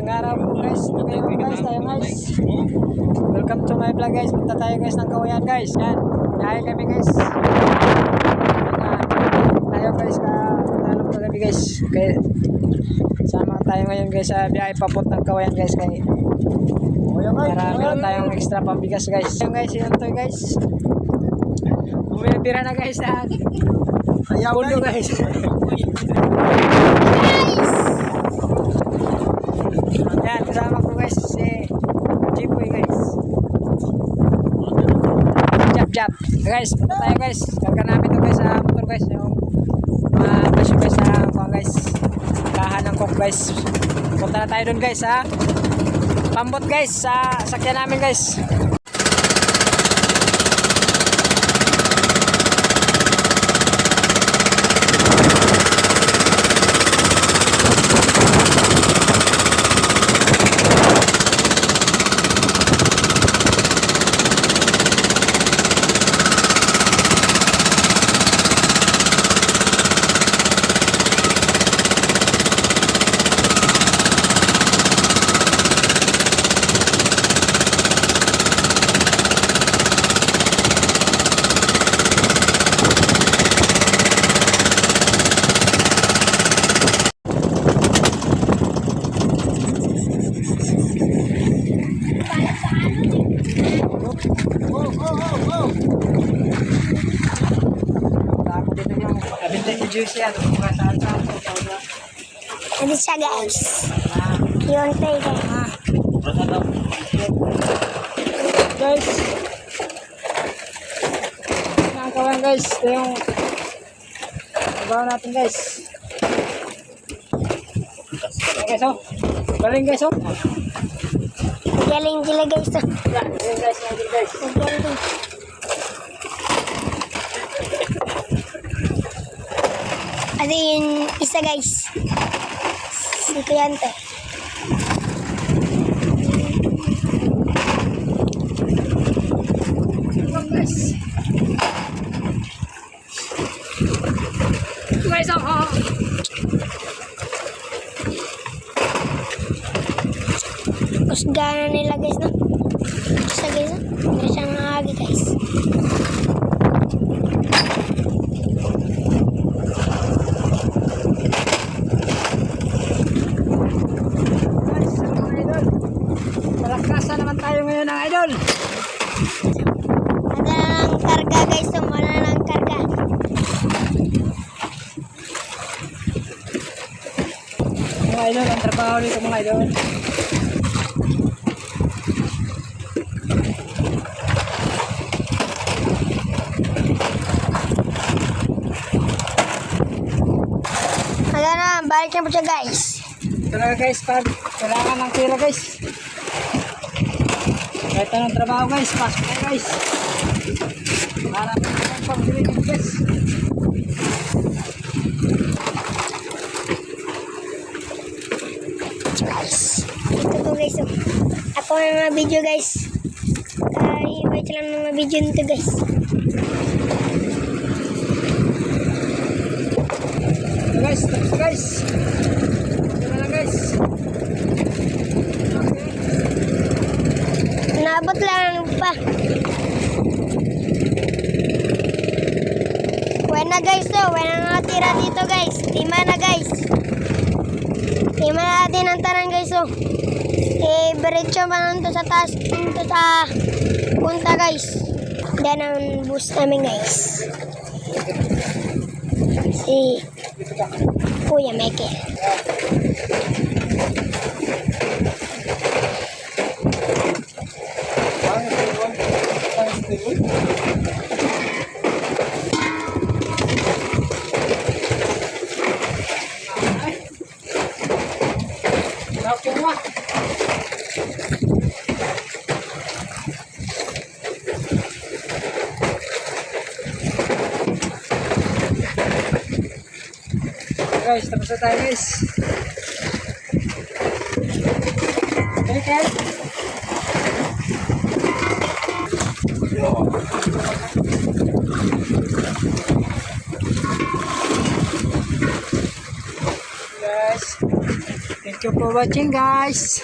Ang araw po guys, ngayon guys, tayo guys. Welcome to my vlog guys. Punta tayo guys ng Kawayan guys. Yan, dahil kami guys. Tayo guys, ano po kami guys. Okay. Sama tayo ngayon guys sa biyahe papuntang Kawayan guys. Kaya para meron tayong extra pambigas guys. Yan guys, yun to guys. Bumibira na guys sa pundo guys. Yan, kasama ko guys si Jipoy guys. Jab. Guys, punta tayo guys. Karga namin to guys sa motor guys. Yung basyo guys sa guys. Kahan ng coke guys. Punta na tayo dun guys ha. Pambot guys sa sakyan namin guys. Juicy ano kung saan Ano siya guys? Yun tayo guys. Guys, nakakawan guys. Ito yung trabaho natin guys. Guys oh, galing guys oh. Galing sila guys. Galing guys, guys. Galing. Ano yung isa guys? Si Kuyante. Guys, oh. Kusgana nila guys no? Isa guys no? Hindi siya nakagi guys. Malakasan naman tayo ngayon ng idol. Wala na ng karga guys no? Wala na ng karga. Mga idol, ang trabaho nito mga idol. Wala na, balik na po siya guys. Ito na guys, pag kailangan ng tira guys. Kahit anong trabaho guys, pasok na guys. Para ang pag-deliver guys. Ito po guys. Oh. Ako ang mga video guys. Kahit lang mga video nito guys. Ito guys, tapos guys. Ito na lang guys. Naabot lang pa. Wala guys to. Wala na natira dito guys. Lima na guys. Lima natin ang tanan guys oh. Diretso pa lang to sa taas. Ito sa punta guys. Yan ang bus namin guys. Si Kuya Michael. Guys, tapos na tayo guys. Okay, Ken? Guys, Thank you for watching guys.